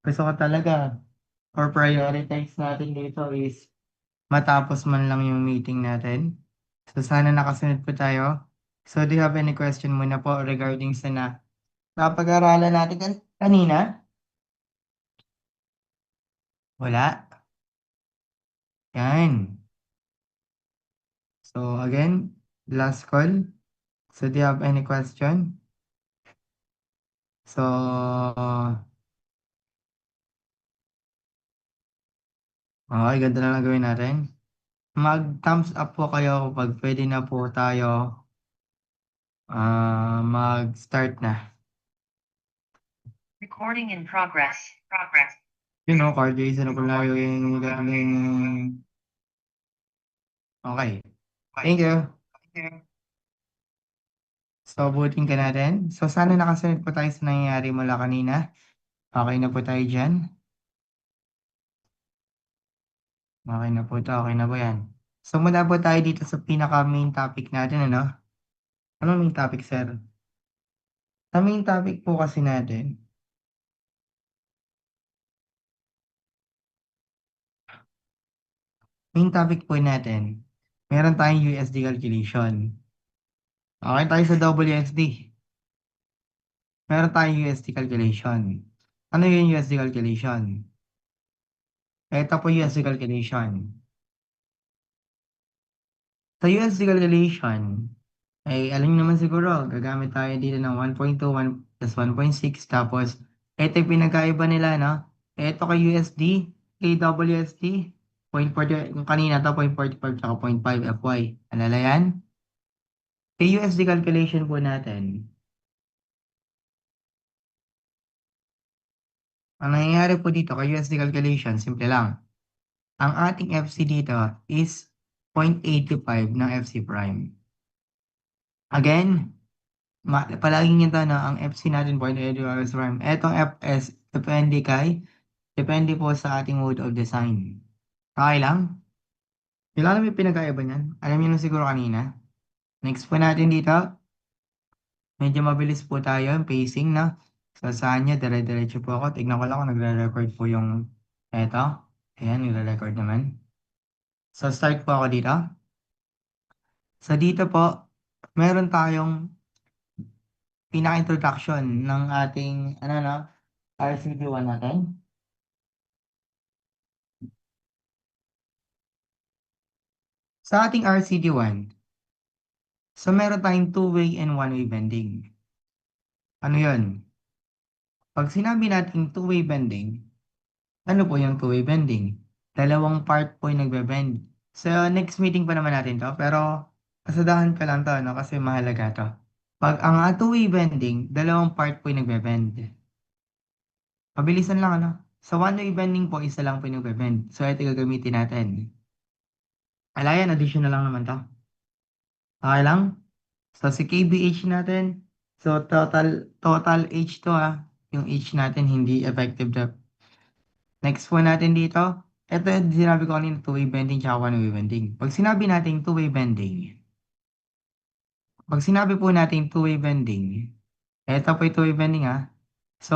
Gusto ko talaga, or prioritize natin dito is matapos man lang yung meeting natin. So sana nakasunod po tayo. So do you have any question muna po regarding sa napag-aralan natin kanina? Wala. Yan. So again, last call. So do you have any question? So, okay, ganito na lang gawin natin. Mag-thumbs up po kayo kapag pwede na po tayo mag-start na. Recording in progress. Progress. You know, Carl Jason ako lang yung galing. Okay. Thank you. So, abutin ka natin. So, sana nakasunod po tayo sa nangyayari mula kanina. Okay na po tayo dyan. Okay na po ito. Okay na po yan. So, muna po tayo dito sa pinaka-main topic natin, ano? Ano main topic, sir? Sa main topic po kasi natin, main topic po natin, meron tayong USD calculation. Okay tayo sa WSD. Meron tayong USD calculation. Ano yung USD calculation? Ito po USD calculation. Sa USD calculation, ay alam niyo naman siguro, gagamit tayo dito ng 1.2, 1 plus 1.6, tapos ito yung pinagkaiba nila, no? Ito kay USD, kay WSD, 0.40, yung kanina to, 0.45, tsaka 0.5 FY. Alala yan? Kay USD calculation po natin, ang nangyayari po dito kay USD calculation, simple lang. Ang ating FC dito is 0.85 ng FC prime. Again, palaging yun na ang FC natin 0.85 FC prime. Etong FS, depende po sa ating mode of design. Okay lang? Kailangan namin pinagkaiba niyan. Alam niyo na siguro kanina. Next po natin dito, medyo mabilis po tayo yung pacing na. So, saan niya, dire-diretso po ako. Tignan ko lang kung nagre-record po yung eto. Ayan, nagre-record naman. So, start po ako dito. So, dito po, meron tayong pinaka-introduction ng ating, ano no, RCD1 natin. Sa ating RCD1, so meron tayong two-way and one-way bending. Ano yun? Pag sinabi natin two-way bending, ano po yung two-way bending? Dalawang part po yung nagbe-bend. So, next meeting pa naman natin to, pero kasadahan ka lang to, no? Kasi mahalaga to. Pag ang two-way bending, dalawang part po yung nagbe-bend. Mabilisan lang, ano? Sa one-way bending po, isa lang po yung nagbe-bend. So, ito gagamitin natin. Alayan, additional lang naman to. Okay lang? So, si KBH natin, so total H to yung H natin hindi effective depth. Next po natin dito, ito yung sinabi ko kanina, two-way bending tsaka one-way bending. Pag sinabi natin two-way bending, pag sinabi po natin two-way bending, ito po yung two-way bending So,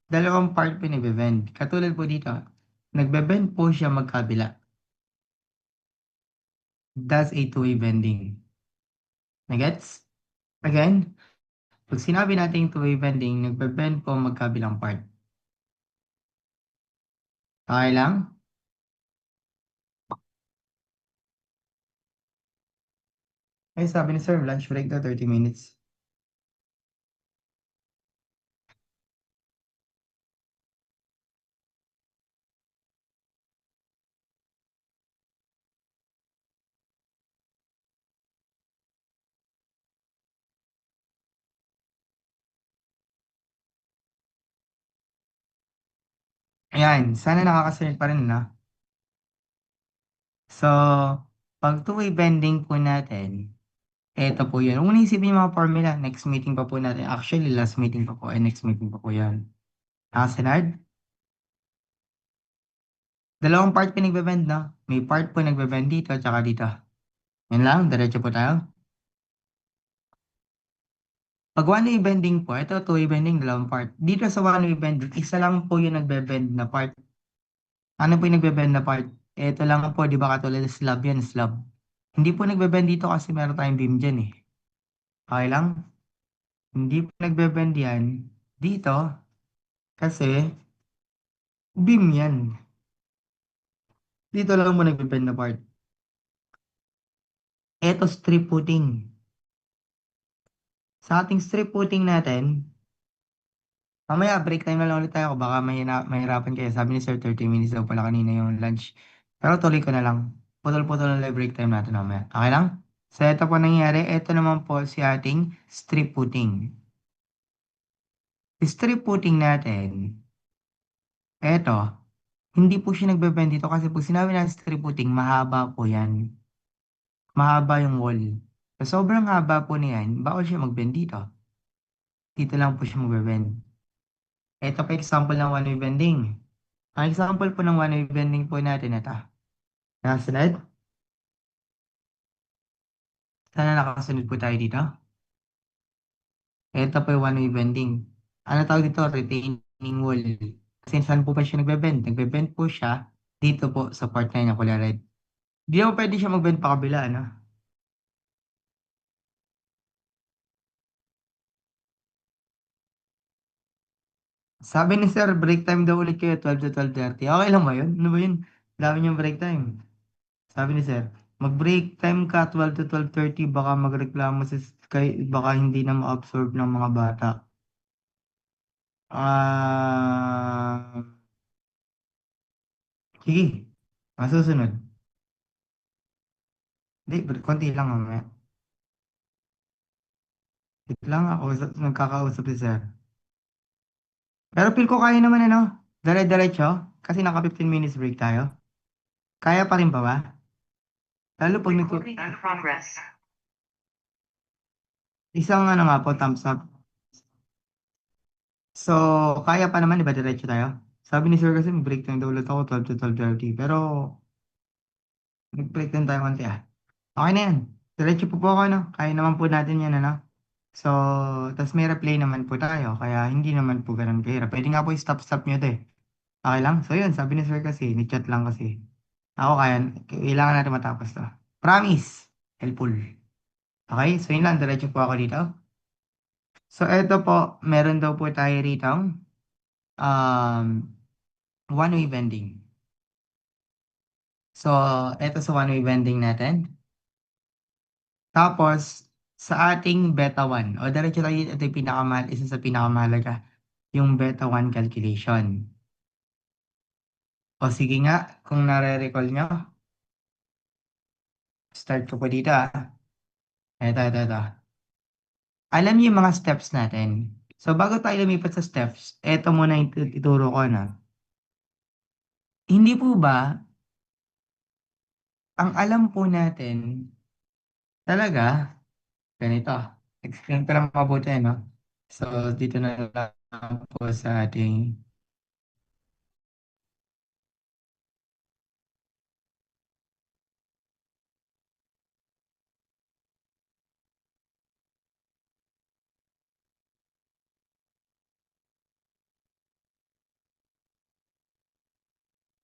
dalawang part po nagbe-bend. Katulad po dito, nagbe-bend po siya magkabila. That's a two-way bending. Nagets? Again, pag sinabi natin two-way bending, nagbe-bend po magkabilang part. Okay lang? Ay, sabi ni sir, lunch break daw, 30 minutes. Ayan, sana nakakasunod pa rin, na. So, pag two-way bending po natin, eto po yun. Huwag mo na isipin yung mga formula. Next meeting pa po natin. Actually, last meeting pa po. Next meeting pa po yan. Nakasunod? Dalawang part po nagbe-bend, no? May part po nagbe-bend dito, tsaka dito. Yan lang, diretso po tayo. Pag one-way bending po, ito two-way bending, dalawang part. Dito sa one-way bending, isa lang po yung nagbe-bend na part. Ano po yung nagbe-bend na part? Ito lang po, di ba katulad ng slab yan, slab. Hindi po nagbe-bend dito kasi meron tayong beam dyan eh. Okay lang? Hindi po nagbe-bend yan dito kasi beam yan. Dito lang po nagbe-bend na part. Ito strip footing. Sa ating strip footing natin, mamaya break time na lang ulit tayo. Baka mahirapan kayo. Sabi ni Sir 30 minutes daw pala kanina yung lunch. Pero tuloy ko na lang. Putol-putol na lang break time natin mamaya. Okay lang? So ito po nangyari. Ito naman po si ating strip footing. Strip footing natin, ito, hindi po siya nagbe-bend dito kasi pag sinabi na strip footing, mahaba po yan. Mahaba yung wall. So, sobrang haba po niyan, bawal siya mag-bend dito. Dito lang po siya magbe-bend. Ito pa example ng one-way bending. Ang example po ng one-way bending po natin ito. Nakasunod? Sana nakasunod po tayo dito. Ito po yung one-way bending. Ano tawag dito? Retaining wall. Kasi saan po pa siya nagbe-bend? Nagbe-bend po siya dito po sa part na niya kulay red. Di mo pwede siya mag-bend pa kabila, ano? Sabi ni Sir, break time daw ulit kayo, 12 to 12:30. Okay lang ba yun? Ano ba yun? Dami niyong break time. Sabi ni Sir, mag-break time ka 12 to 12:30, baka magreklamo baka hindi na ma-absorb ng mga bata. Ah, sige. Masusunod. Hindi, konti lang mamaya. Wait lang ako, nagkakausap si Sir. Pero feel ko kaya naman ano, dire-diretso, kasi naka 15 minutes break tayo. Kaya pa rin ba ba? Lalo pag Recording in progress. isang ano nga po, thumbs up. So, kaya pa naman, di ba, diretso tayo? Sabi ni Sir kasi mag-break time daw ulit ako, 12 to 12:30. Pero, mag-break time tayo konti ah. Okay na yan. Diretso po ako, ano? Kaya naman po natin yan, ano? So, tas may replay naman po tayo, kaya hindi naman po ganun kahirap. Pwede nga po i-stop-stop nyo to eh. Okay lang? So, yun, sabi ni Sir kasi, ni-chat lang kasi. Ako kaya, kailangan natin matapos to. Promise! Helpful. Okay? So, yun lang, diretso po ako dito. So, eto po, meron daw po tayo rito, um, one-way bending. So, eto sa one-way bending natin. Tapos, sa ating beta 1, o diretso tayo, ito yung isa sa pinakamahalaga, yung beta 1 calculation. O sige nga, kung nare-recall nyo, start ko po dito ah. Ito. Alam niyo yung mga steps natin. So, bago tayo lumipat sa steps, eto muna yung ituro ko na. Hindi po ba, ang alam po natin, talaga, ganito. Explain ko lang mabuti, no? So, dito na lang po sa ating,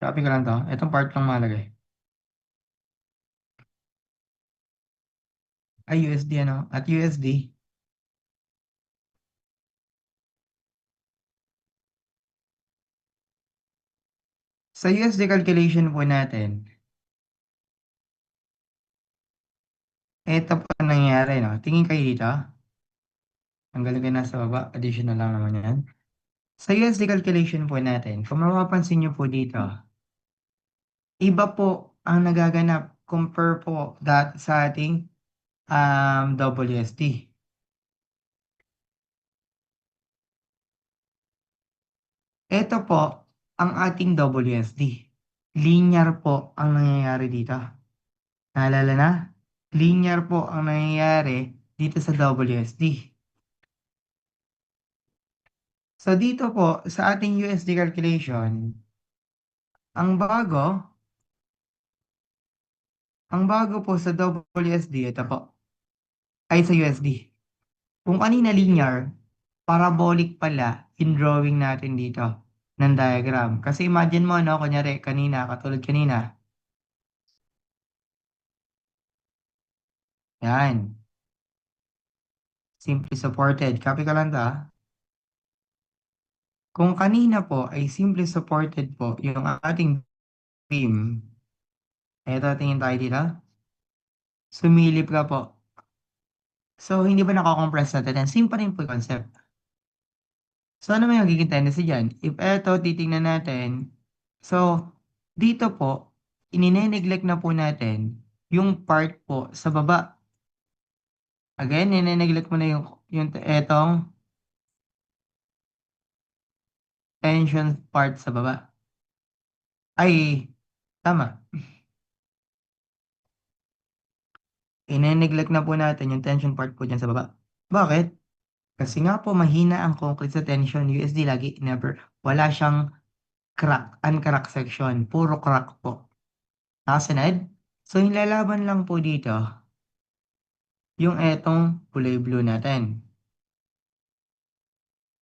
copy ko lang to. Itong part lang mahalaga eh. Ay, USD ano? At USD, sa USD calculation po natin, ito po nangyayari, no? Tingin kayo dito. Ang galing kayo nasa baba, additional lang naman yan. Sa USD calculation po natin, kung mapapansin nyo po dito, iba po ang nagaganap compare po sa ating WSD. Ito po ang ating WSD. Linear po ang nangyayari dito. Naalala na? Linear po ang nangyayari dito sa WSD. So dito po sa ating USD calculation, ang bago, ang bago po sa WSD, ito po, ay sa USD. Kung kanina linear, parabolic pala yung drawing natin dito ng diagram. Kasi imagine mo, no, kunyari kanina, katulad kanina, yan, simply supported. Copy ko lang to, ah. Kung kanina po ay simply supported po yung ating beam, eto, tingin tayo dito, sumilip ka po. So, hindi ba nakakompress natin? And same pa rin po yung concept. So, ano may magiging tendency dyan? If eto, titingnan natin. So, dito po, inine-neglect na po natin yung part po sa baba. Again, inine-neglect mo na yung etong tension part sa baba. Ay, tama. Ine-neglect na po natin yung tension part po dyan sa baba. Bakit? Kasi nga po, mahina ang concrete sa tension. USD lagi, never. Wala siyang crack, uncrack section. Puro crack po. Nakasunod? So, yung lalaban lang po dito, yung etong kulay blue natin.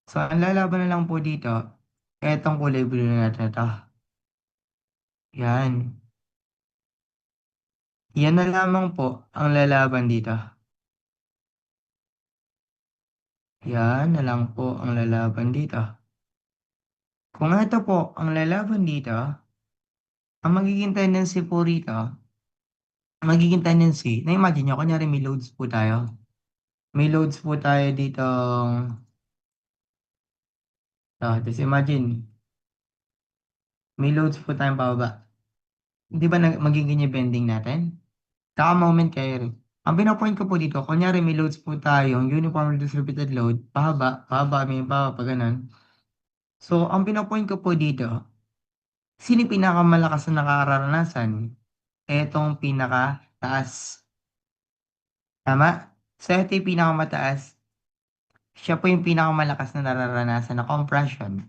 So, ang lalaban na lang po dito, etong kulay blue na natin ito. Yan. Yan na lamang po ang lalaban dito. Yan na lang po ang lalaban dito. Kung ito po ang lalaban dito, ang magiging tendency po rito, na-imagine nyo, kunyari may loads po tayo. May loads po tayo dito. Just imagine, may loads po tayong pababa. Di ba magiging yung bending natin? Kaka-moment kayo rin. Ang pinapoint ko po dito, kunyari may loads po tayong uniformly distributed load, pahaba, pahaba, may pahaba, pa ganun. So, ang pinapoint ko po dito, sino yung pinakamalakas na nakararanasan? Etong pinakataas. Tama? So, ito yung pinakamataas. Siya po yung pinakamalakas na nararanasan na compression.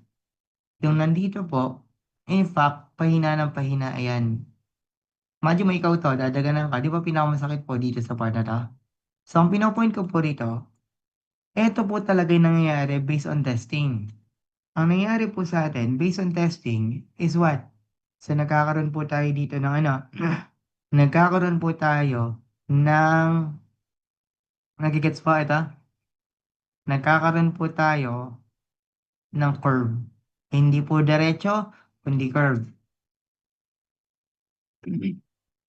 Yung nandito po, in fact, pahina ng pahina, ayan. Imagine mo ikaw to, dadaganan ka. Di ba pinakamasakit po dito sa part na to? So, ang pinapoint ko po rito, eto po talaga yung nangyayari based on testing. Ang nangyayari po sa atin, based on testing, is what? So, nagkakaroon po tayo dito ng ano, nagkakaroon po tayo ng, nagigets po ito? Nagkakaroon po tayo ng curve. Hindi po diretso, kundi curve.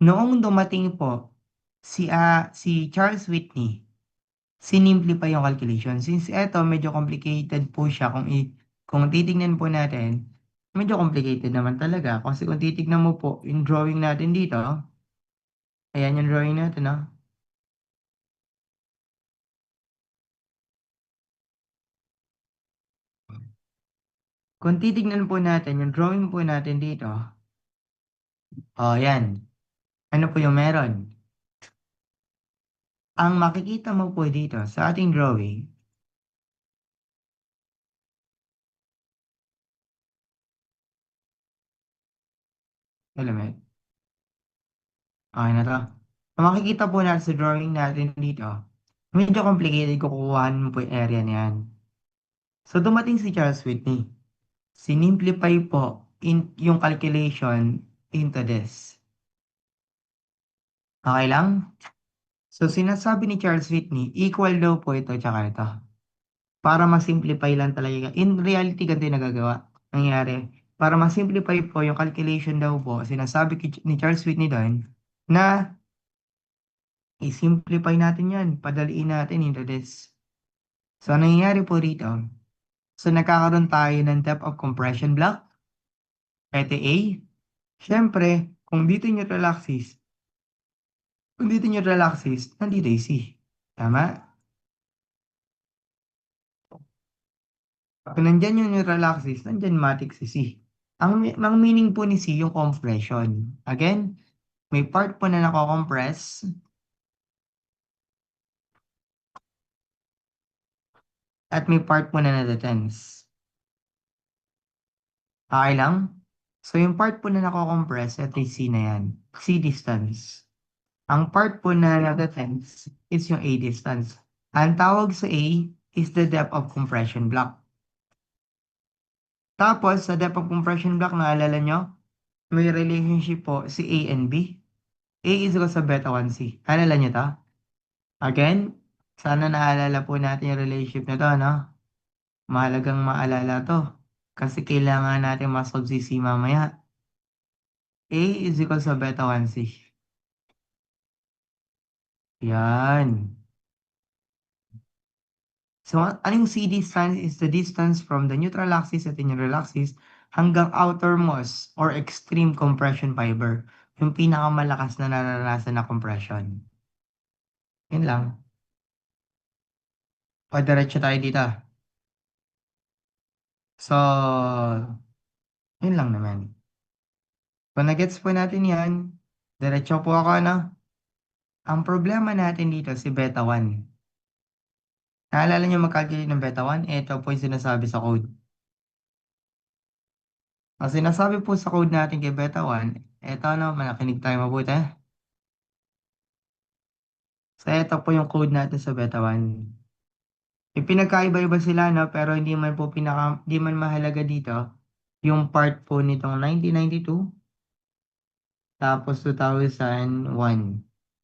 Noong dumating po si Charles Whitney, sinimplify yung calculation. Since eto, medyo complicated po siya. Kung titignan po natin, medyo complicated naman talaga. Kasi kung titignan mo po yung drawing natin dito, ayan yung drawing natin, no? Kung titignan po natin yung drawing po natin dito, oh, yan. Ano po yung meron? Ang makikita mo po dito sa ating drawing, element. Okay na to. Ang makikita po natin sa drawing natin dito, medyo complicated kung kukuhanin mo po yung area na yan. So, dumating si Charles Whitney. Sinimplify po yung calculation into this. Okay lang? So, sinasabi ni Charles Whitney, equal daw po ito tsaka ito. Para ma-simplify lang talaga. In reality, ganito yung nagagawa. Nangyari. Para ma-simplify po yung calculation daw po, sinasabi ni Charles Whitney doon, na i-simplify natin yan. Padaliin natin into this. So, ang nangyayari po rito, so nagkakaroon tayo ng depth of compression block, ete A. Siyempre, kung dito neutral axis, nandito yung C. Tama? Kung nandyan yung neutral axis, nandyan matic si C. Ang meaning po ni C, yung compression. Again, may part po na nako-compress at may part po na nadatense. Okay lang? So, yung part po na nako-compress, ito yung C na yan. C distance. Ang part po na nadatense is yung A distance. Ang tawag sa A is the depth of compression block. Tapos, sa depth of compression block, naalala nyo, may relationship po si A and B. A is equal sa beta 1C. Alala nyo to? Again, sana naalala po natin yung relationship na to, no? Mahalagang maalala to. Kasi kailangan natin masolve si C mamaya. A is equal sa beta 1C. Yan. So, anong C distance is the distance from the neutral axis at the neutral axis hanggang outermost or extreme compression fiber. Yung pinakamalakas na naranasan na compression. Yun lang. O, diretso tayo dito. So, yun lang naman. Kung nagets po natin yan, diretso po ako, ano? Ang problema natin dito si beta 1. Naalala niyo mag-calculate ng beta 1? Ito po yung sinasabi sa code. Ang sinasabi po sa code natin kay beta 1, ito ano, manakinig tayo mabuti. So, ito po yung code natin sa beta 1. Ipinagkaiba-iba sila, no? Pero hindi man mahalaga dito yung part po nitong 1992 tapos 2001.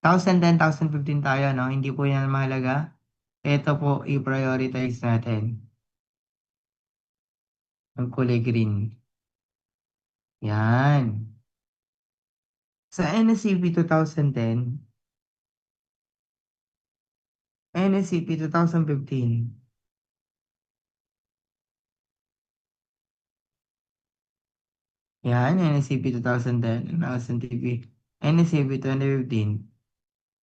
1010, 1015 tayo, no? Hindi po yan mahalaga. Ito po, i-prioritize natin. Ang kulay green. Yan. Sa NSCP 2010, NSCP 2015, yan, NSCP 2010, NSCP 2015.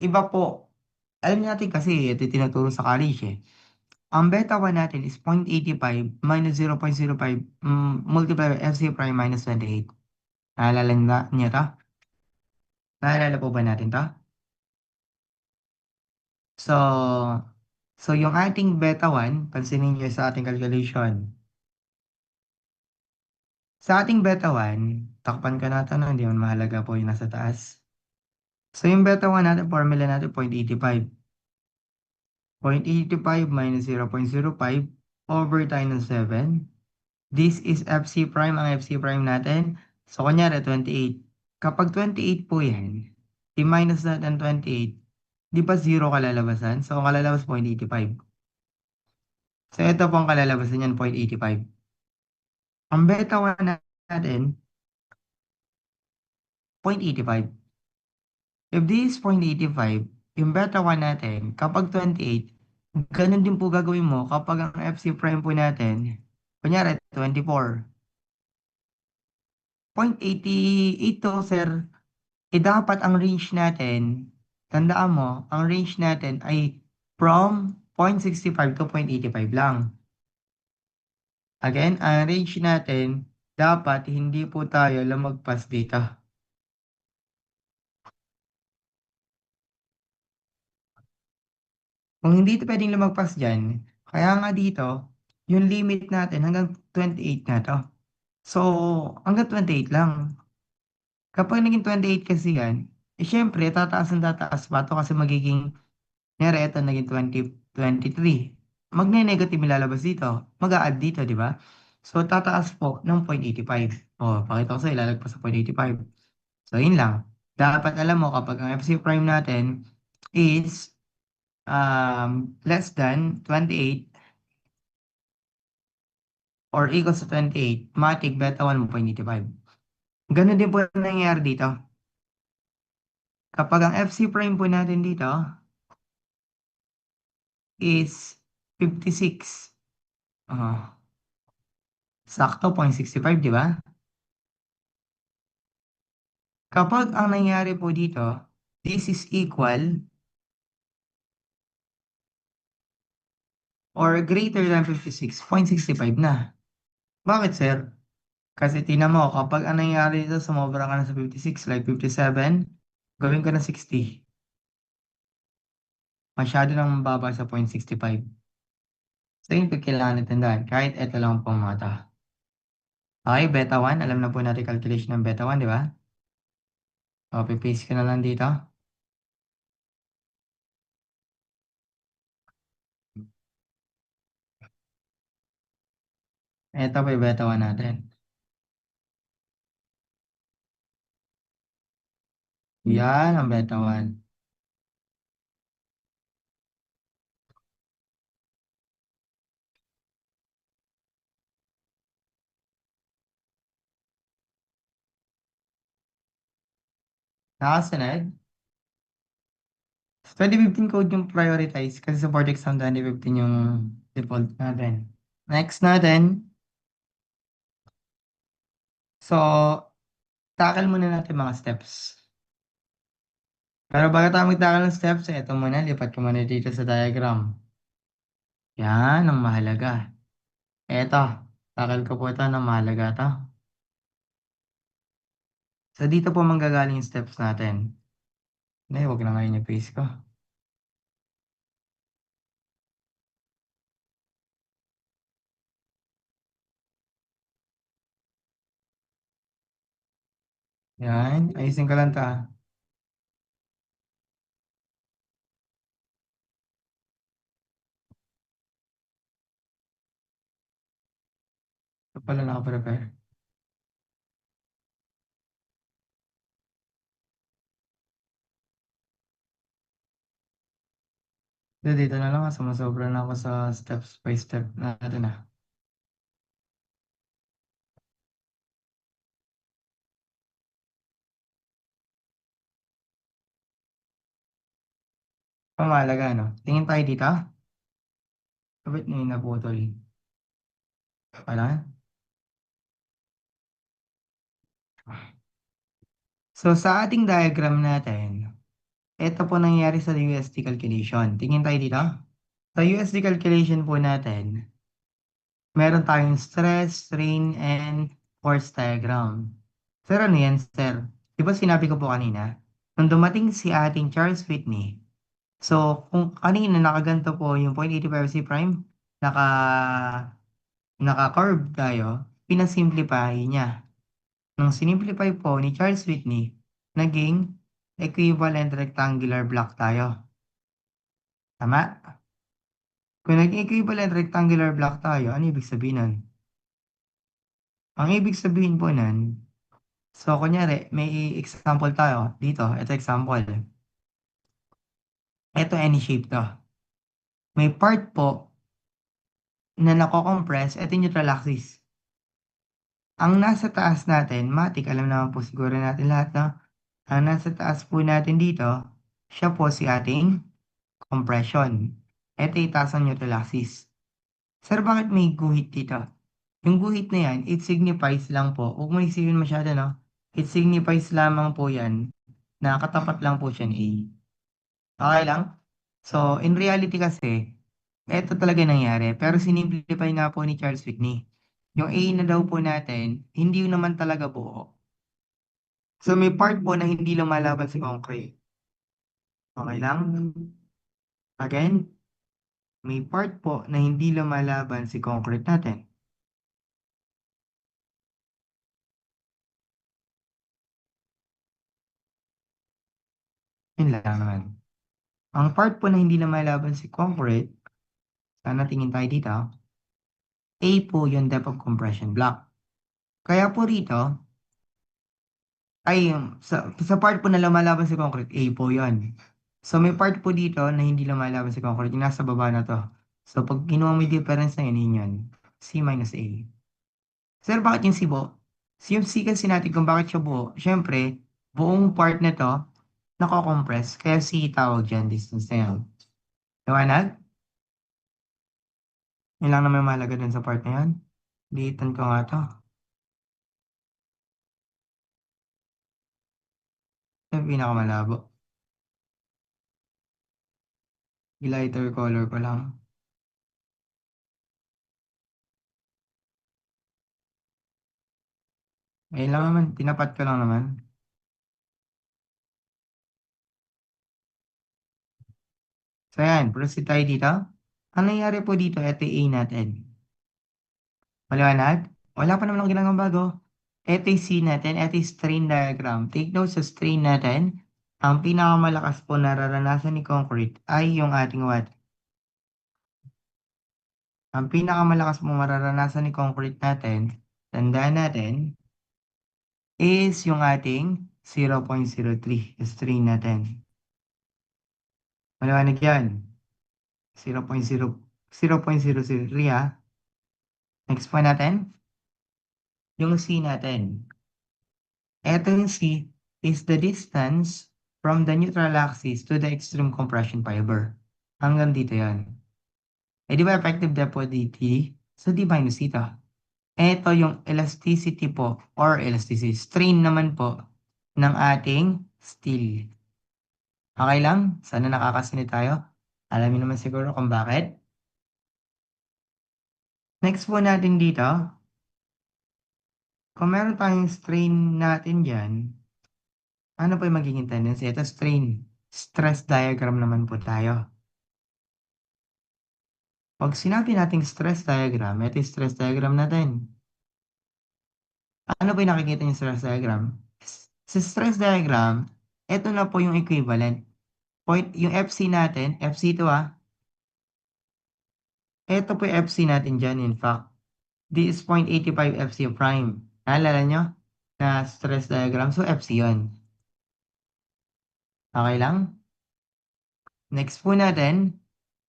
Iba po. Alam natin kasi, ito tinuturo sa college eh. Ang beta 1 natin is 0.85 minus 0.05 multiply by FC prime minus 28. Naalala niyo to? Naalala po ba natin to? So, yung ating beta 1, pansinin niyo sa ating calculation. Sa ating beta 1, takpan ka natin, no? Hindi man mahalaga po yung nasa taas. So, yung beta 1 natin, formula natin 0.85. 0.85 minus 0.05 over tayo ng 7. This is FC prime, ang FC prime natin. So, kunyari, 28. Kapag 28 po yan, i-minus natin 28, di ba 0 kalalabasan? So, ang kalalabas 0.85. So, ito po ang kalalabasan yan, 0.85. Ang beta 1 natin, 0.85. If this is 0.85, yung beta 1 natin, kapag 28, ganun din po gagawin mo kapag ang FC prime po natin, kunyari 24. 0.88 to, sir. Dapat ang range natin, tandaan mo, ang range natin ay from 0.65 to 0.85 lang. Again, ang range natin, dapat hindi po tayo lumagpas dito. Kung hindi pwedeng lumagpas dyan, kaya nga dito, yung limit natin hanggang 28 na to. So, hanggang 28 lang. Kapag naging 28 kasi yan, syempre, tataas ang tataas pa to kasi magiging, nyari, ito naging 23. Magne-negative yung lalabas dito. Mag-a-add dito, di ba? So, tataas po ng 0.85. Pakita ko sa'yo, ilalagpas sa 0.85. So, yun lang. Dapat alam mo kapag ang FC prime natin is less than 28 or equals to 28, matik beta 1 mo 0.85. Ganun din po nangyayari dito. Kapag ang FC prime po natin dito is 56. Oh, sakto 0.65, di ba? Kapag ang nangyari po dito, this is equal or greater than 56, 0.65 na. Bakit, sir? Kasi tinan mo, kapag ang nangyari dito, sumobra ka na sa 56, like 57, gawin ko na 60. Masyado nang mababa sa 0.65. So, yun po kailangan natandaan. Kahit ito lang pong mga to. Okay, beta 1. Alam na po natin calculation ng beta 1, di ba? Copy paste ko na lang dito. Ito po yung beta 1 natin. Yan ang beta 1. Nakasunod. 2015 code yung prioritize kasi sa board exam 2015 yung default natin. Next natin. So, tackle muna natin mga steps. Pero bago tayo mag-tackle ng steps, ito muna, lipat ko muna dito sa diagram. Yan ang mahalaga. Eto, tackle ko po ito ng mahalaga to. So, dito po manggagaling yung steps natin. Hindi, huwag na ngayon yung face ko. Yan, ayusin ko lang ta. Ito pala nakaprepare. Dito na lang, sumasobra na ako sa steps by step natin ah. Pamalaga, no? Tingin tayo dito. Kapit na yung naputol. Wala. So, sa ating diagram natin, ito po nangyari sa USD calculation. Tingin tayo dito. Sa USD calculation po natin, meron tayong stress, strain, and force diagram. Sir, ano yan, sir? Di ba sinabi ko po kanina, nung dumating si ating Charles Whitney, so kung kanina nakaganto po yung 0.85 C prime, naka, naka-curve tayo, pinasimplify niya. Nung sinimplify po ni Charles Whitney, naging equivalent rectangular block tayo. Tama? Kung naging equivalent rectangular block tayo, ano ibig sabihin nun? Ang ibig sabihin po nun, so kunyari, may example tayo dito. Ito example. Ito any shape to. May part po na nako-compress, ito yung neutral axis. Ang nasa taas natin, matik, alam naman po siguro natin lahat, no? Ang nasa taas po natin dito, siya po si ating compression. Ito yung taas ng neutral axis. Sir, bakit may guhit dito? Yung guhit na yan, it signifies lang po, huwag mo isipin masyado, no? It signifies lamang po yan na katapat lang po siya ni A. Okay lang? So, in reality kasi, eto talaga nangyari. Pero sinimplify nga po ni Charles Whitney. Yung A na daw po natin, hindi yun naman talaga buo. So, may part po na hindi lumalaban sa concrete. Okay lang? Again, may part po na hindi lumalaban si concrete natin. Yun lang naman. Ang part po na hindi lumalaban si concrete, sana tingin tayo dito, A po yung depth of compression block. Kaya po rito, ay sa part po na lumalaban sa concrete, A po yun. So may part po dito na hindi lumalaban sa concrete, yung nasa baba na to. So pag kinuha mo yung difference na yun, yun yun. C minus A. Sir, bakit yung C buo? Yung C kasi natin kung bakit siya buo. Siyempre, buong part na to, nako-compress. Kaya C tawag dyan, distance na yan. Liwanag? Yun lang naman mahalaga dun sa part na yan. Liitan ko nga to. Ito yung pinakamalabo. I-lighter color ko lang. Ayun lang naman, tinapat ko lang naman. So yan, proceed tayo dito. Ang nangyari po dito, ito yung A natin. Maliwanag? Wala pa naman akong ginagawang bago. Ito yung C natin, ito yung strain diagram. Take note sa strain natin, ang pinakamalakas po nararanasan ni concrete ay yung ating what? Ang pinakamalakas mong mararanasan ni concrete natin, tandaan natin, is yung ating 0.03 strain natin. Maliwanag yan. 0.003 ha. Next po natin, yung C natin. Ito yung C is the distance from the neutral axis to the extreme compression fiber. Hanggang dito yan. Eh di ba effective depth po dt? So d minus theta. Ito yung elasticity po or elasticity strain naman po ng ating steel. Okay lang? Sana nakakasunod tayo. Alamin naman siguro kung bakit. Next po natin dito, kung meron tayong strain natin dyan, ano po yung magiging tendency? Ito strain. Stress diagram naman po tayo. Pag sinabi nating stress diagram, ito yung stress diagram natin. Ano po yung nakikita niyo sa stress diagram? Sa stress diagram, ito na po yung equivalent. Point, yung FC natin, FC ito ah. Ito po yung FC natin dyan, in fact. This is 0.85 FC prime. Naalala nyo? Na stress diagram. So, FC yun. Okay lang? Next po natin,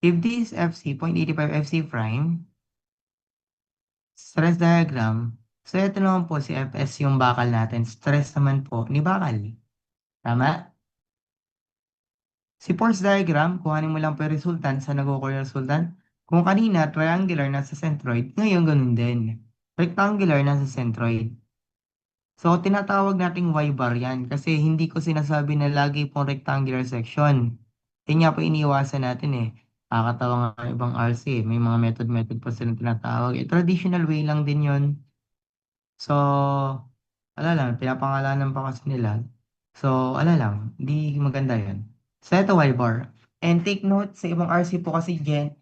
if this FC, 0.85 FC prime, stress diagram, so ito naman po si FS yung bakal natin. Stress naman po ni bakal. Tama? Si force diagram, kuhanin mo lang po yung resultant sa nag-o-occur yung resultant. Kung kanina, triangular nasa centroid, ngayon ganun din. Rectangular nasa centroid. So, tinatawag nating Y-bar yan kasi hindi ko sinasabi na lagi pong rectangular section. Yun nga po iniiwasan natin eh. Kakatawa nga ang ibang RC eh. May mga method pa silang tinatawag. Eh, traditional way lang din yun. So, ala lang, pinapangalanan pa kasi nila. So, ala lang, hindi maganda yun. So, ito Y-bar. And take note, sa ibang RC po kasi dyan,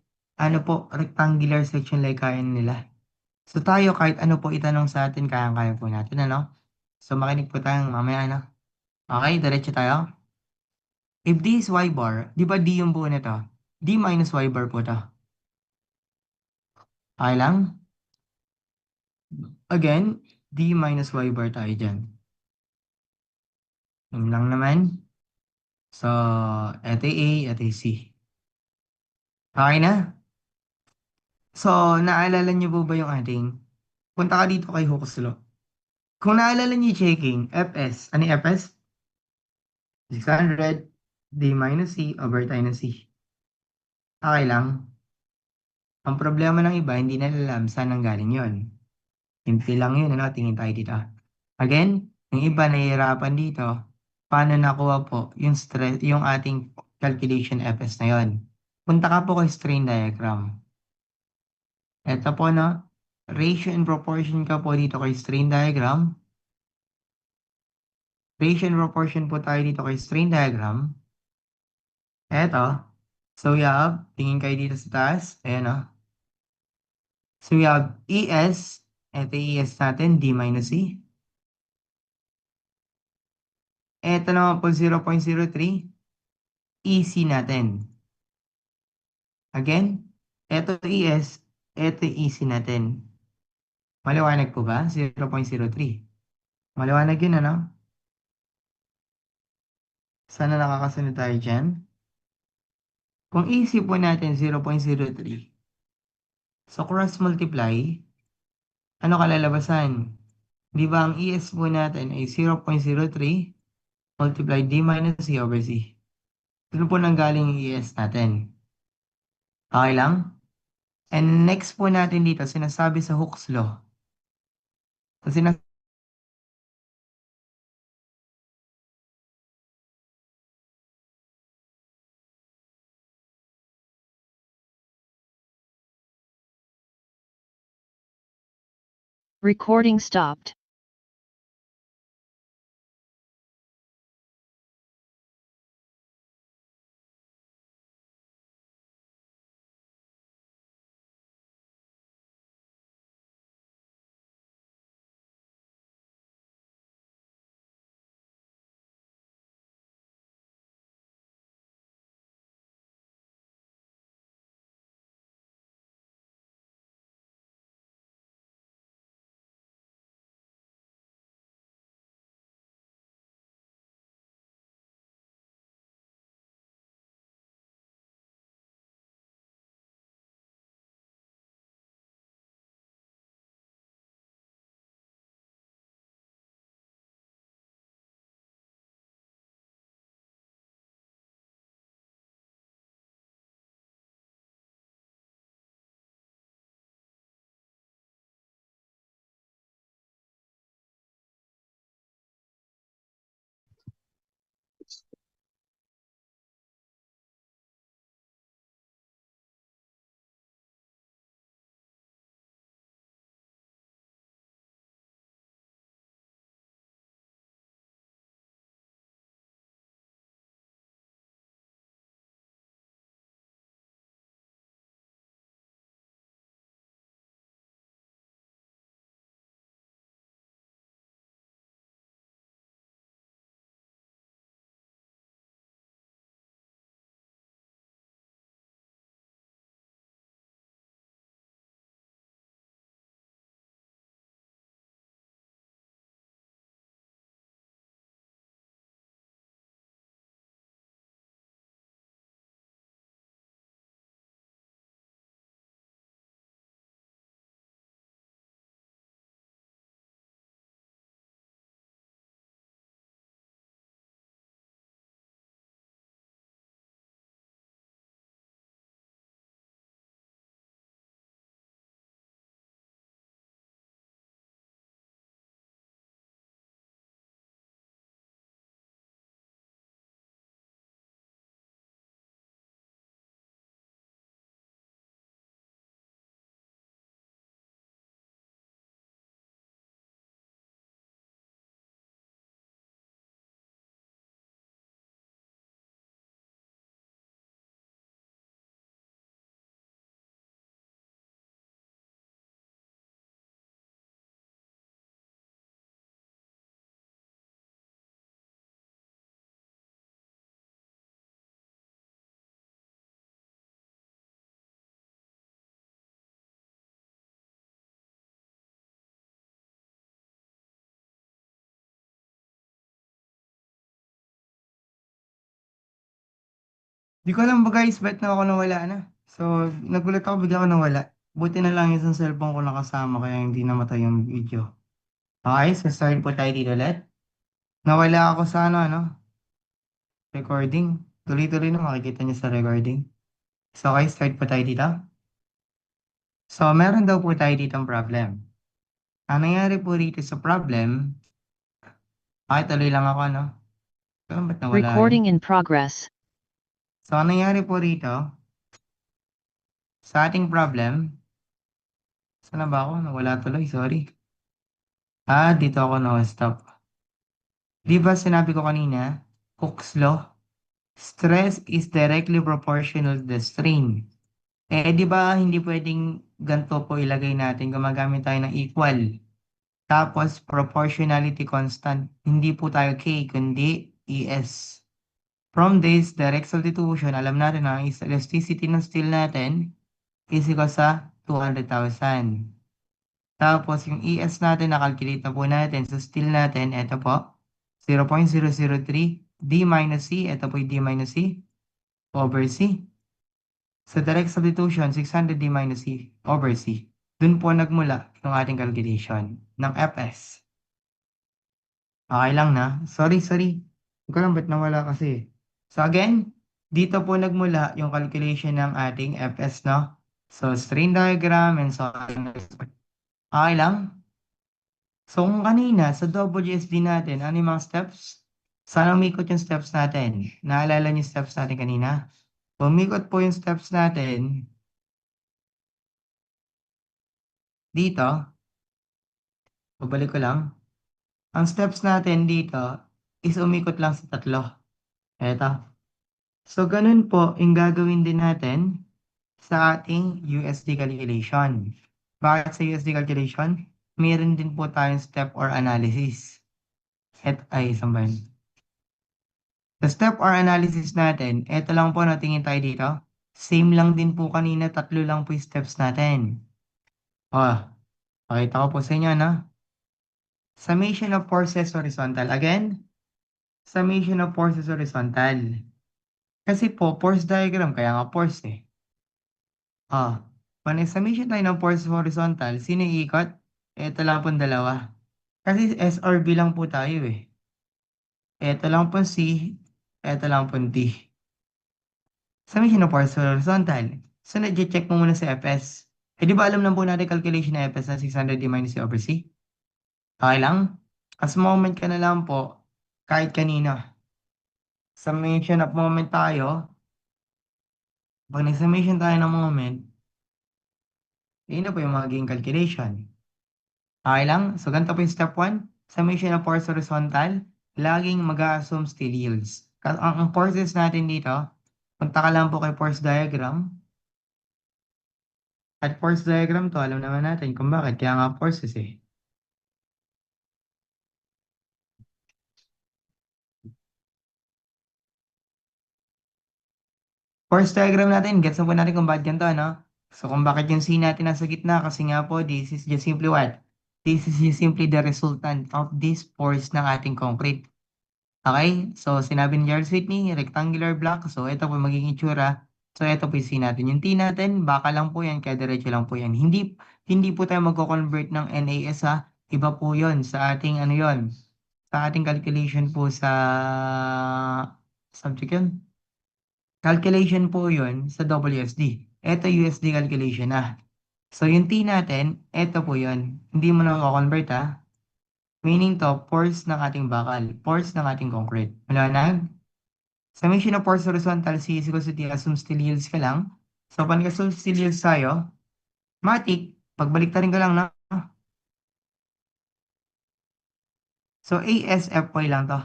ano po, rectangular section like kaya nila. So, tayo kahit ano po itanong sa atin, kaya-kaya po natin, ano? So, makinig po tayo mamaya, ano? Okay, diretso tayo. If D is Y bar, di ba D yung buo nito? D minus Y bar po to. Okay lang? Again, D minus Y bar tayo dyan. Yun lang naman. So, eto yung A, eto yung C. Okay na? So, naalala niyo po ba yung ating? Punta ka dito kay Hooks Law. Kung naalala niyo yung checking, Fs. Ano yung Fs? 600 D minus C over tayo ng C. Okay lang? Ang problema ng iba, hindi nila alam saan nanggaling yon. Simple lang yun, ano? Tingin tayo dito. Again, yung iba nahihirapan dito, paano nakuha po yung stress, yung ating calculation Fs na yon. Punta ka po kay strain diagram. Ito po no, ratio and proportion ka po dito kay strain diagram. Ratio and proportion po tayo dito kay strain diagram. Eto, so we have, tingin kayo dito sa taas, ayan o. So we have ES, eto ES natin, D minus C. Eto naman po 0.03, EC natin. Again, eto ES, eto EC natin. Maliwanag po ba? 0.03. Maliwanag yun, ano? Sana nakakasunod tayo dyan. Kung EC po natin 0.03, so cross multiply, ano kalalabasan? Di ba ang ES po natin ay 0.03 multiply D minus C over C. Doon po nanggaling yung ES natin. Okay lang? And next po natin dito, sinasabi sa Hooke's Law. So, Recording stopped. Di ko alam ba guys, ba't na ako nawala na? So, nagulat ako, bigla ako nawala. Buti na lang yung cellphone ko nakasama kaya hindi namatay yung video. Okay, so start po tayo dito ulit. Nawala ako sa recording. Tuloy-tuloy na makikita niyo sa recording. So, okay, start po tayo dito. So, meron daw po tayo ditong problem. Ang nangyari po rito sa problem, okay, tuloy lang ako, no? So, ba't nawala yun? Recording in progress. So, ang nangyari po rito, sa ating problem, saan na ba ako? Nawala tuloy, sorry. Dito ako na-stop. Di ba sinabi ko kanina, Hooke's Law, stress is directly proportional to the strain. Di ba hindi pwedeng ganito po ilagay natin, gumagamit tayo ng equal. Tapos, proportionality constant. Hindi po tayo K, kundi ES. From this direct substitution, alam natin na ang elasticity ng steel natin is equal sa 200,000. Tapos, yung ES natin, na-calculate na po natin sa steel natin, ito po, 0.003 D minus C, ito po yung D minus C, over C. Sa direct substitution, 600 D minus C, over C. Dun po nagmula yung ating calculation ng Fs. Okay lang na? Sorry. Hindi ko lang ba't nawala kasi. So again, dito po nagmula yung calculation ng ating Fs, no? So, strain diagram and so on. Okay lang? So, kung kanina sa WSD natin, ano yung mga steps? Sana umikot yung steps natin. Naalala niyo yung steps natin kanina? Umikot po yung steps natin dito. Babalik ko lang. Ang steps natin dito is umikot lang sa tatlo. Eto. So, ganun po yung gagawin din natin sa ating USD calculation. Bakit sa USD calculation? Meron din po tayong step or analysis. Saan ba yun? Sa step or analysis natin, eto lang po natingin tayo dito. Same lang din po kanina, tatlo lang po yung steps natin. Pakita ko po sa inyo, no? Summation of forces horizontal. Again, summation of forces horizontal. Kasi po, force diagram, kaya nga force eh. Pag summation tayo ng force horizontal, sino yung ikot? Ito lang pong dalawa. Kasi SRB lang po tayo eh. Ito lang pong C, ito lang pong D. Summation ng force horizontal. So, na-check mo muna sa Fs. Di ba alam na po natin calculation ng Fs na 600 D minus C over C? Okay lang? As moment ka na lang po, kahit kanina. Summation of moment tayo. Pag nag-summation tayo ng moment, yun na po yung magiging calculation. Okay lang? So, ganito po yung step 1. Summation of force horizontal. Laging mag-assume still yields. Ang forces natin dito, punta ka lang po kay force diagram. At force diagram to, alam naman natin kung bakit. Kaya nga forces eh. Force diagram natin, gets na po natin kung bakit ganito, ano? So, kung bakit yung C natin nasa gitna, kasi nga po, this is just simply what? This is just simply the resultant of this force ng ating concrete. Okay? So, sinabi ni Charles Whitney, rectangular block. So, ito po magiging itsura. So, ito po yung C natin. Yung T natin, baka lang po yan, kaya diretso lang po yan. Hindi po tayo magko-convert ng NAS ha. Iba po yon sa ating ano yon. Sa ating calculation po sa subject yun. Calculation po yun sa WSD. Ito USD calculation na. So, yung T natin, ito po yun. Hindi mo na convert ha. Meaning to, force ng ating bakal. Force ng ating concrete. Maliwanag? Summation of force horizontal C is equal to T. Assume still yields ka lang. So, pag nag-assume still yields tayo, matik, pagbalik rin ko lang na. So, ASFY lang to.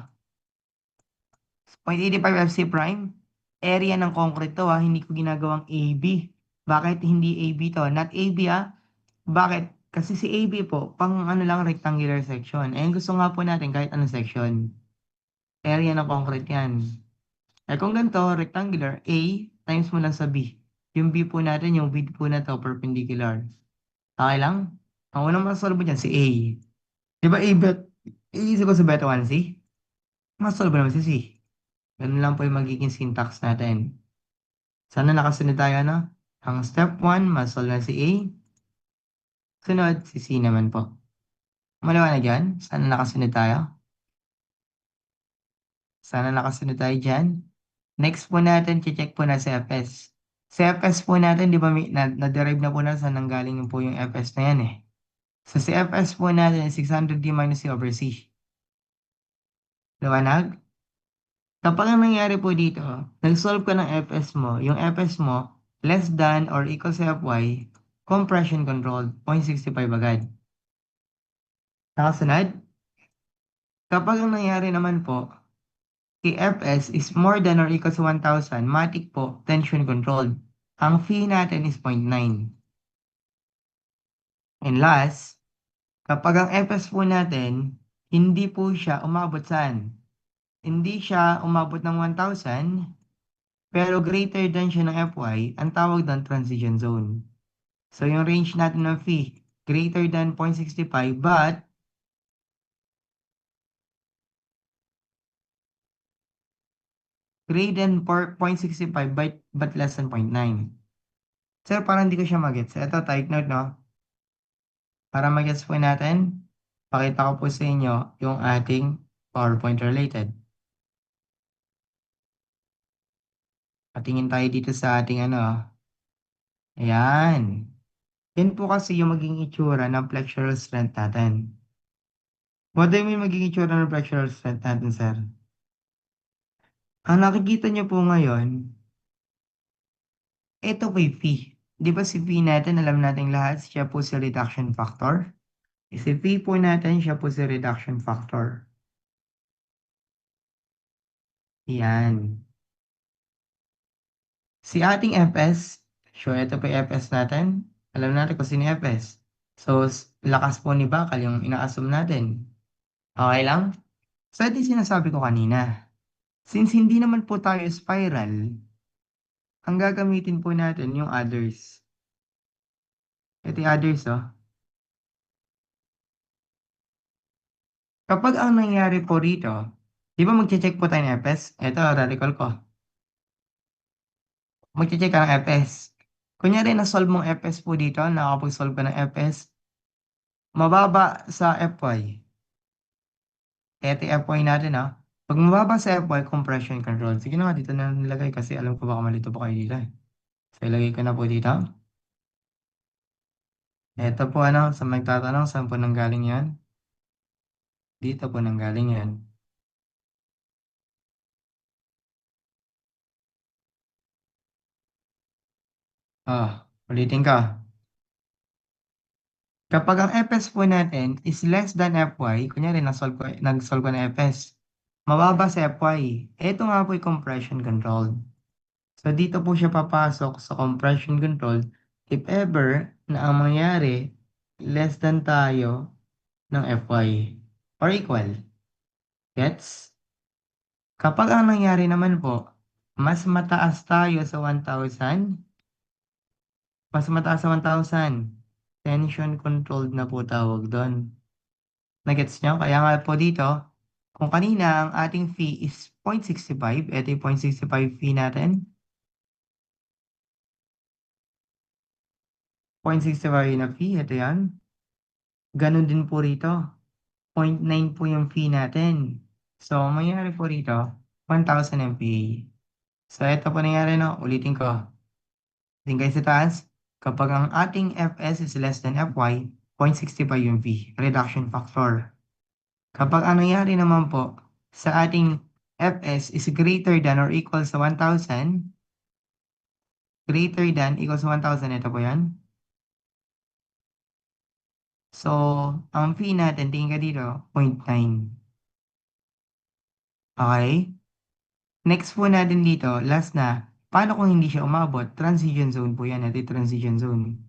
0.85 FC prime. Area ng concrete to ha. Hindi ko ginagawang AB. Bakit hindi AB to? Not AB ha. Bakit? Kasi si AB po, pang ano lang rectangular section. Gusto nga po natin kahit anong section. Area ng concrete yan. Kung ganito, rectangular, A times mo lang sa B. Yung B po natin, yung width po na to, perpendicular. Okay lang? Ang unang masolve mo dyan, si A. Di ba A is equal sa beta 1C? Masolve mo naman si C. Ganun lang po yung magiging syntax natin. Sana nakasunod tayo, no? Ang step 1, masolve na si A. Sunod, si C naman po. Maliwanag yan? Sana nakasunod tayo? Sana nakasunod tayo dyan? Next po natin, check po na si FS. Sa FS po natin, di ba na-derive na po na saan nanggaling po yung FS na yan eh. So si FS po natin, 600D minus C over C. Liwanag? Kapag ang nangyari po dito, nag-solve ka ng FS mo, yung FS mo, less than or equal sa Fy, compression controlled, 0.65 agad. Nakasunod? Kapag ang nangyari naman po, si Fs is more than or equal sa 1,000, matic po, tension controlled. Ang phi natin is 0.9. And last, kapag ang Fs po natin, hindi po siya umabot saan? Hindi siya umabot ng 1,000, pero greater than siya ng Fy, ang tawag doon transition zone. So yung range natin ng phi, greater than 0.65 but greater than 0.65 but less than 0.9. Sir, parang hindi ko siya magets. Ito, take note, no? Para magets po natin, pakita ko po sa inyo yung ating PowerPoint related. Patingin tayo dito sa ating ano. Ayan. Yan po kasi yung maging itsura ng flexural strength natin. What do you mean maging itsura ng flexural strength natin, sir? Ang nakikita niyo po ngayon, ito po yung phi. Di ba si phi natin, alam natin lahat, siya po si reduction factor. Si phi po natin, siya po si reduction factor. Yan. Si ating Fs, so ito po yung Fs natin. Alam natin kung sino yung Fs. So, lakas po ni Bakal yung ina-assume natin. Okay lang? So, ito yung sinasabi ko kanina. Since hindi naman po tayo spiral, ang gagamitin po natin yung others. Ito yung others, oh. Kapag ang nangyari po rito, di ba magche-check po tayo ng Fs? Ito, radical ko. Magche-check ka ng Fs. Kunyari, na-solve mong Fs po dito, nakapag-solve ka ng Fs, mababa sa Fy. Ito yung Fy natin, ah. Pag mababa sa Fy, compression control. Sige na nga, dito na nilagay kasi alam ko baka malito po kayo dito eh. So, ilagay ko na po dito. Ito po ano, sa magtatanong, saan po nanggaling yan? Dito po nanggaling yan. Ulitin ka. Kapag ang Fs po natin is less than Fy, kunyari nag-solve ko na Fs, mababa sa Fy. Ito nga po yung compression control. So dito po siya papasok sa compression control if ever na ang mangyari less than tayo ng Fy or equal. Gets? Kapag ang nangyari naman po, mas mataas tayo sa 1,000, mas mataas sa 1,000, tension controlled na po tawag doon. Nagets nyo? Kaya nga po dito, kung kanina ang ating fee is 0.65, ito yung 0.65 fee natin. 0.65 na fee, ito yan. Ganon din po rito. 0.9 po yung fee natin. So, ang mangyayari po rito, 1,000 MPa. So, ito po nangyari, no? Ulitin ko. Ulitin kayo sa taas. Kapag ang ating Fs is less than Fy, 0.65 yung V, reduction factor. Kapag ang nangyari naman po sa ating Fs is greater than or equal sa 1,000, greater than equals sa 1,000, ito po yan. So, ang fee natin, tingin ka dito, 0.9. Okay? Next po natin dito, last na, paano kung hindi siya umabot? Transition zone po yan, ito yung transition zone.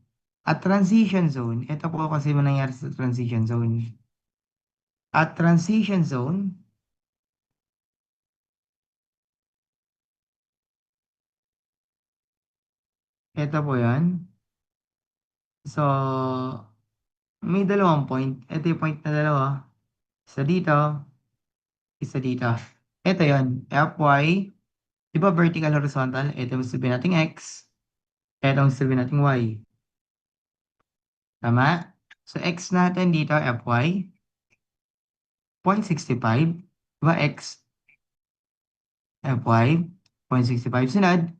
At transition zone, ito po kasi mangyayari sa transition zone. At transition zone, ito po yan. So, may dalawang point. Ito yung point na dalawa. Isa dito, isa dito. Ito yon Fy, Di ba vertical horizontal? Ito yung sabihin natin x. Ito yung sabihin natin y. Tama? So, x natin dito, fy, 0.65. Diba x, fy, 0.65. Sunod,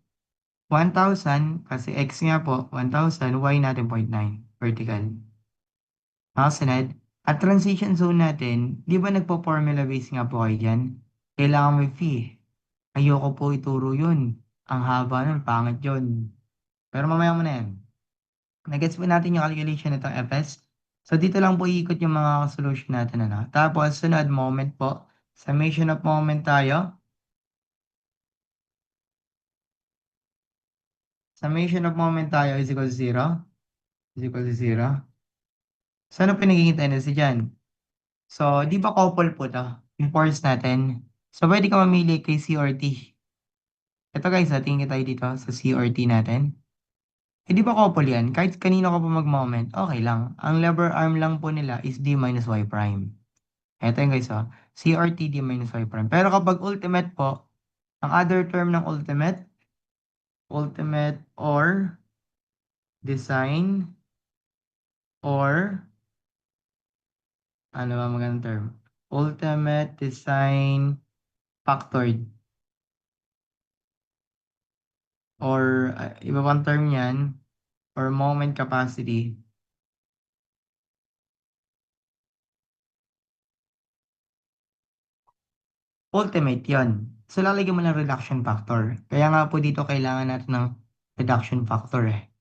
1,000, kasi x nga po, 1,000, y natin 0.9, vertical. Sunod, at transition zone natin, di ba nagpo-formula base nga po kayo dyan? Kailangan may phi. Ayoko po ituro yun. Ang haba nun, pangit yun. Pero mamaya mo na yan. Nagets po natin yung calculation nitong fs. So, dito lang po iikot yung mga solution natin. Ano? Tapos, sunod, moment po. Summation of moment tayo. Summation of moment tayo is equal to 0. Is equal to 0. So, ano pinagiging tendency dyan? So, di ba couple po to? Yung force natin. So, pwede ka mamili kay C or T. Ito guys, tingin tayo dito sa C or T natin. Eh, di ba couple yan? Kahit kanino ka pa mag-moment, okay lang. Ang lever arm lang po nila is D minus Y prime. Ito yung guys, C or T, D minus Y prime. Pero kapag ultimate po, ang other term ng ultimate or design or, ano ba magandang term? Ultimate design factored. Or, iba pang term yan, or moment capacity. Ultimate yon. So, lalagyan mo ng reduction factor. Kaya nga po dito kailangan natin ng reduction factor eh.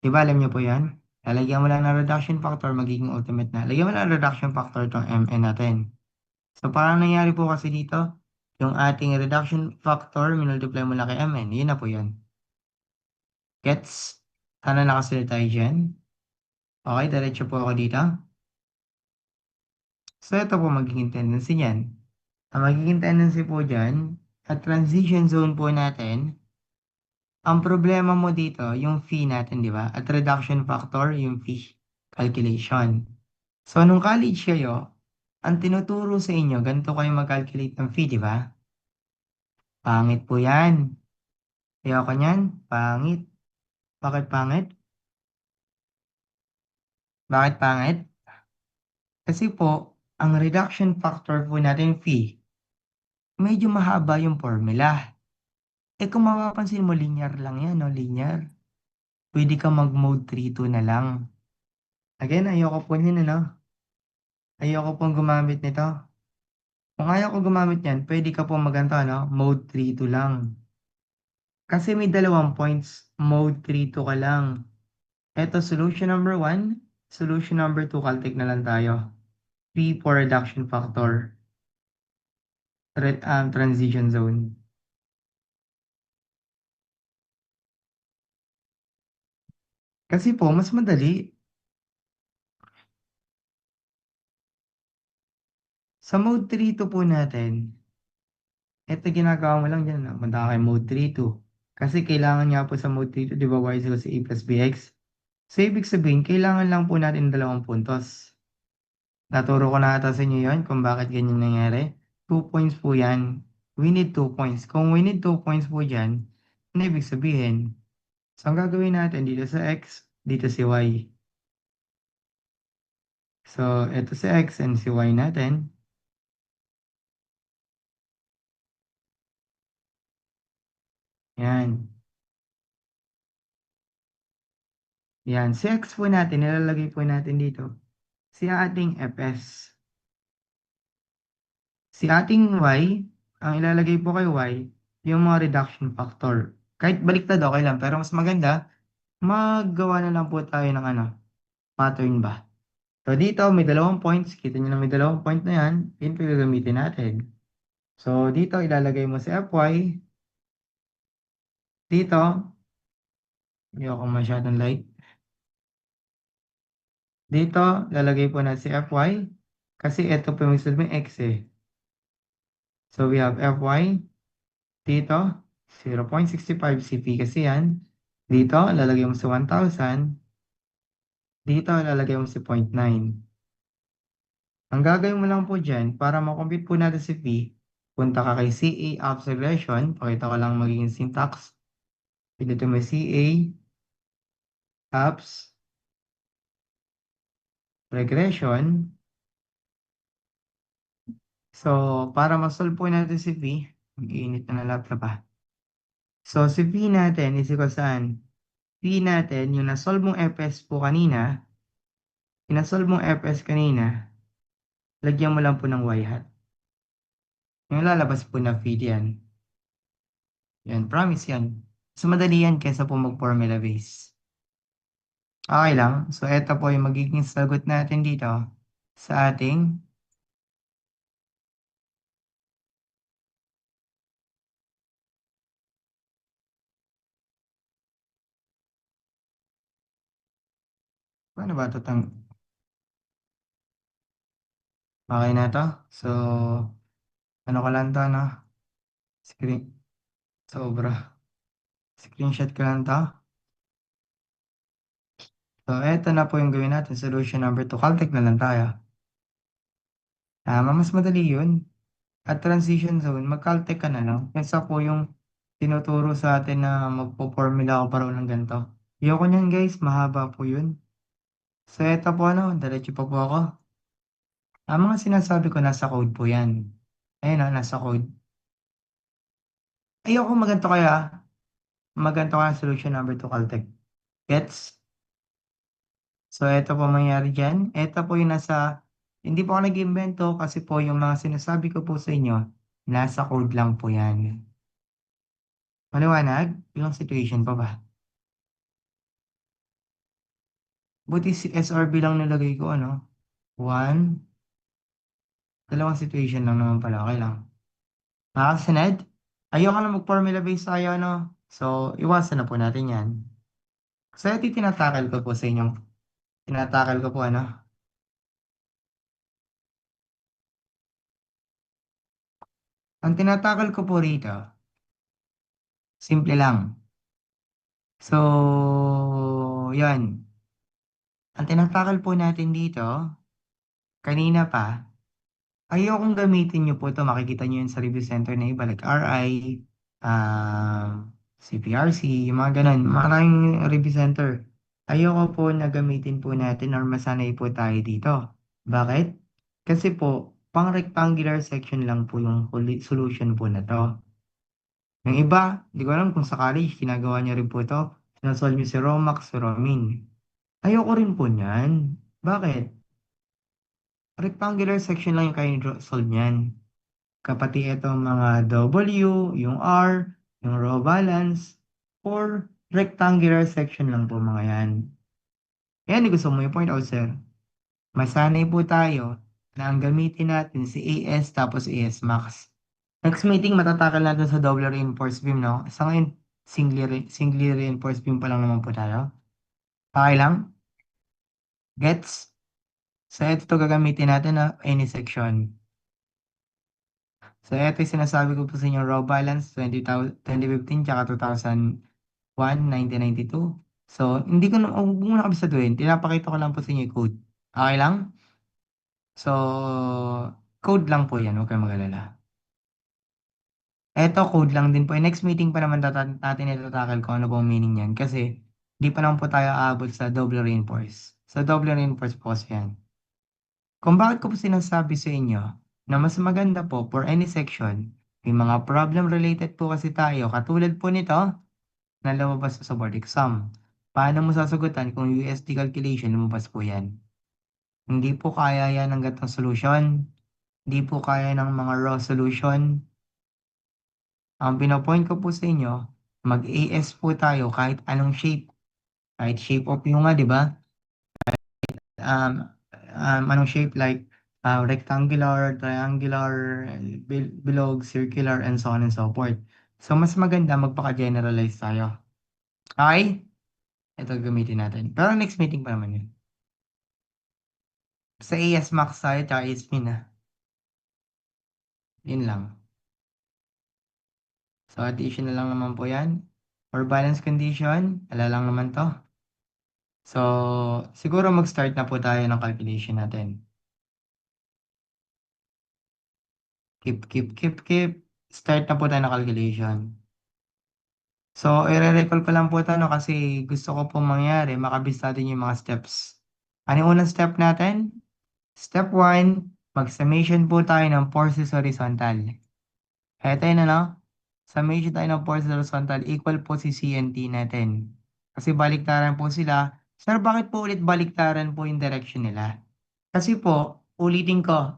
Diba alam niyo po yan? Lalagyan mo lang ng reduction factor, magiging ultimate na. Lagyan mo lang ng reduction factor itong mn natin. So, parang nangyari po kasi dito, yung ating reduction factor, minultiply mo lang kay mn. Yun na po yun. Gets? Sana nakasunod tayo dyan. Okay, diretso po ako dito. So, ito po magiging tendency niyan. Ang magiging tendency po dyan, at transition zone po natin, ang problema mo dito, yung fee natin, di ba? At reduction factor, yung fee calculation. So, nung college kayo, ang tinuturo sa inyo, ganito kayo mag-calculate ng fee, di ba? Pangit po yan. Ayoko niyan, pangit. Bakit pangit? Bakit pangit? Kasi po, ang reduction factor po natin fee, medyo mahaba yung formula. Eh kung mapapansin mo, linear lang yan, no? Linear. Pwede ka mag-mode 3-2 na lang. Again, ayoko po yun, ano? Ayoko pong gumamit nito. Kung ayaw ko gumamit yan, pwede ka pong maganto, no? Mode 3-2 lang. Kasi may dalawang points, mode 3-2 ka lang. Ito, solution number 1, solution number 2, caltic na lang tayo. P for reduction factor, transition zone. Kasi po, mas madali. Sa mode 3-2 po natin, ito ginagawa mo lang dyan, no? Punta ka kay mode 3-2. Kasi kailangan nga po sa mode 3-2, di ba, y is equal to a plus bx. So, ibig sabihin, kailangan lang po natin ng dalawang puntos. Naturo ko na ata sa inyo yun kung bakit ganyan nangyari. 2 points po yan. We need 2 points. Kung we need 2 points po dyan, ano ibig sabihin? So, ang gagawin natin dito sa x, dito si y. So, ito si x and si y natin. Yan. Yan. Si x po natin, nilalagay po natin dito. Si ating fs. Si ating y, ang ilalagay po kay y, yung mga reduction factor. Kahit baliktad, okay lang. Pero mas maganda, maggawa na lang po tayo ng ano, pattern ba. So, dito may dalawang points. Kita nyo na may dalawang point na yan. Yun po yung gagamitin natin. So, dito ilalagay mo si fy. Dito, hindi ako masyadong light. Dito, lalagay po na si fy. Kasi ito po yung sabi x eh. So, we have fy. Dito, 0.65 cp kasi yan. Dito, lalagay mo si 1,000. Dito, lalagay mo si 0.9. Ang gagawin mo lang po dyan, para makompute po natin si p, punta ka kay CA apps regression. Pakita ko lang magiging syntax. Pinito mo CA apps regression. So, para ma-solve po natin si V, mag-iinit na ng laptop pa. So, si V natin is equal saan? V natin, yung na-solve mong FS po kanina, yung na-solve mong FS kanina, lagyan mo lang po ng y hat. Yung lalabas po na feed yan. Yan, promise yan. So, madali yan kaysa po mag-formula base. Okay lang. So, ito po yung magiging sagot natin dito sa ating paano ba ito okay na to? So, ano ko lang to, no? Screen, sobra. Screenshot ko lang to. So, eto na po yung gawin natin. Solution number 2. Caltech na lang tayo. Tama, mas madali yun. At transition zone, mag-Caltech ka na lang. Kesa po yung tinuturo sa atin na magpo-formula ako para ng ganito. Ayoko niyan guys, mahaba po yun. So, eto po ano, diretso pa po ako. Ang mga sinasabi ko nasa code po yan. Ayun na, nasa code. Ayoko maganto kaya solution number 2 Caltech. Gets? So, ito po mangyayari dyan. Ito po yung hindi po ako nag-invento kasi po yung mga sinasabi ko po sa inyo, nasa code lang po yan. Maliwanag? Ilang situation pa ba? Buti si SRB lang nilagay ko, ano? One, dalawang situation lang naman pala. Okay lang. Nakakasunod? Ayoko na mag-formula base tayo, no? So, iwasan na po natin yan. So, ito yung tinatakal ko po sa inyong, tinatakal ko po, ano? Ang tinatakal ko po rito, simple lang. So, yan. Ang tinatakal po natin dito, kanina pa, ayokong gamitin nyo po ito. Makikita nyo yun sa review center na iba, like RI, CPRC, yung mga ganun. Maraming review center. Ayoko po na gamitin po natin or masanay po tayo dito. Bakit? Kasi po, pang rectangular section lang po yung solution po na to. Yung iba, di ko alam kung sa college, ginagawa niya rin po ito. Sinasolve niyo si Romax, si Romin. Ayoko rin po niyan. Bakit? Rectangular section lang yung kaya solve niyan. Kapati itong mga W, yung R, yung row balance, or rectangular section lang po mga yan. Yan, gusto mo yung point out, sir. Masanay po tayo na ang gamitin natin si AS tapos AS Max. Next meeting, matatakal natin sa double reinforced beam, no? Sa ngayon, singly reinforced beam pa lang naman po tayo. Okay lang? Gets? So, ito gagamitin natin na any section. So, ito yung sinasabi ko po sa inyo, raw balance 2015 tsaka 2001, 1992. So, hindi ko na, huwag muna kami saduhin. Tinapakita ko lang po sa inyo yung code. Okay lang? So, code lang po yan. Huwag kayong mag-alala. Eto, code lang din po. Next meeting pa naman natin itatakal kung ano pong meaning yan. Kasi, di pa naman po tayo aabot sa double reinforce. Sa double reinforce po kasi yan. Kung bakit ko po sinasabi sa inyo na mas maganda po for any section, may mga problem related po kasi tayo, katulad po nito na lumabas sa board exam. Paano mo sasagutan kung USD calculation lumabas po yan? Hindi po kaya yan ng gatong solution. Hindi po kaya ng mga raw solution. Ang pinapoint ko po sa inyo, mag-AS po tayo kahit anong shape. Kahit shape of yung nga, di ba? um, anong shape like rectangular, triangular, bilog, circular, and so on and so forth. So, mas maganda magpaka-generalize tayo. Okay? Ito gamitin natin. Pero next meeting pa naman yun. Sa AS Max tayo, tsaka AS Min na. Yun lang. So, addition na lang naman po yan. For balance condition, ala lang naman to. So, siguro mag-start na po tayo ng calculation natin. Keep. Start na po tayo ng calculation. So, i-recall ko lang po ito, no, kasi gusto ko po mangyari, makabis natin yung mga steps. Ano yung unang step natin? Step 1, mag-summation po tayo ng forces horizontal. Eto yun, ano? Summation tayo ng forces horizontal equal po si CNT natin. Kasi baliktaran po sila. Sir, bakit po ulit baliktaran po yung direction nila? Kasi po, ulitin ko,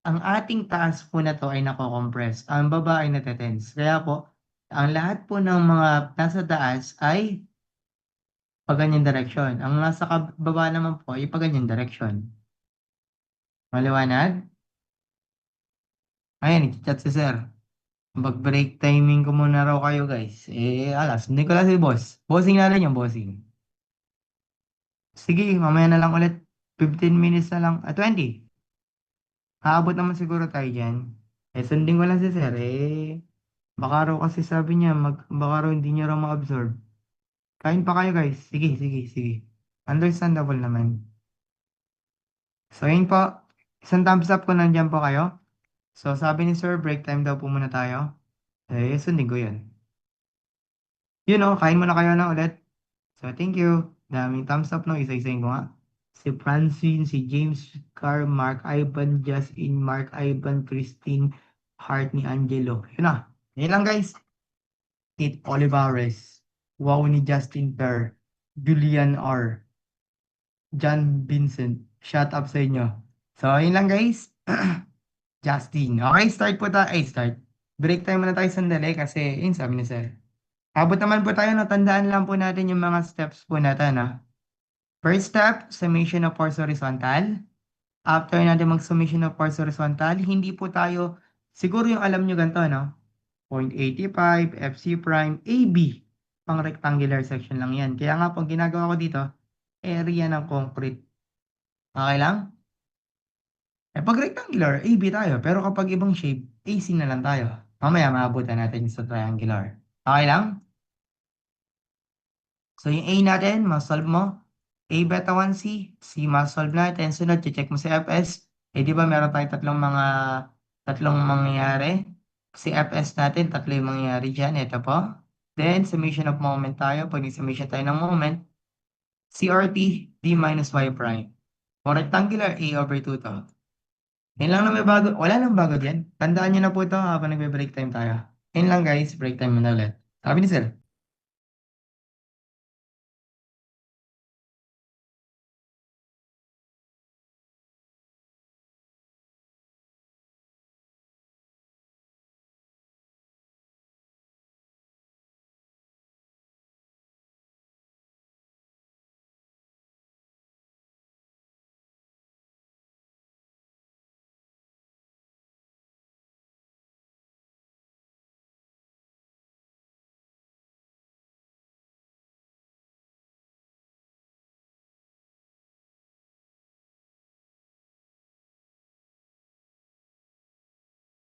ang ating taas po na to ay nako-compress. Ang baba ay natetense. Kaya po, ang lahat po ng mga nasa taas ay pag ganyan direction. Ang nasa baba naman po ay pag ganyan direction. Maliwanag? Ayan, chat si sir. Mag-break timing ko muna raw kayo guys. Alas, hindi ko lang si boss. Bossing na rin yung bossing. Sige, mamaya na lang ulit. 15 minutes na lang. 20. Aabot naman siguro tayo dyan. Sundin ko lang si sir. Baka raw kasi sabi niya, baka raw hindi niya raw ma-absorb. Kain pa kayo guys. Sige. Understandable naman. So yun po. Isang thumbs up kung nandiyan po kayo. So sabi ni sir, break time daw po muna tayo. Sundin ko yun. Kain muna kayo na ulit. So thank you. Daming thumbs up no. Isa-isayin ko nga. Si Francine, si James Carr, Mark Ivan, Justin, Mark Ivan, Christine, Heart ni Angelo. Yun na. Yun lang guys. Kate Olivares, Wow ni Justin Per, Julian R, John Vincent, shout up sa inyo. So, yun lang guys. Justin. Okay, start po tayo. Start. Break time muna tayo sandali kasi yun sabi ni sir. Abot naman po tayo, natandaan lang po natin yung mga steps po natin. First step, summation of force horizontal. After natin mag-summation of force horizontal, hindi po tayo, siguro yung alam nyo ganito, no? 0.85, FC prime, AB. Pang rectangular section lang yan. Kaya nga pag ginagawa ko dito, area ng concrete. Okay lang? Pag rectangular, AB tayo. Pero kapag ibang shape, AC na lang tayo. Mamaya maabutan natin sa triangular. Okay lang? So yung A natin, ma-solve mo. A beta 1C, C ma-solve natin. Sunod, check mo si Fs. Di ba meron tayong tatlong mangyayari? Si Fs natin, tatlo yung mangyayari dyan. Ito po. Then, summation of moment tayo. Pag summation tayo ng moment, CRT, D minus Y prime. Kung rectangular, A over 2 to. Yan lang na may bago. Wala nang bago dyan. Tandaan nyo na po ito habang nagbe-break time tayo. Yan lang guys, break time muna ulit. Sabi ni Sir.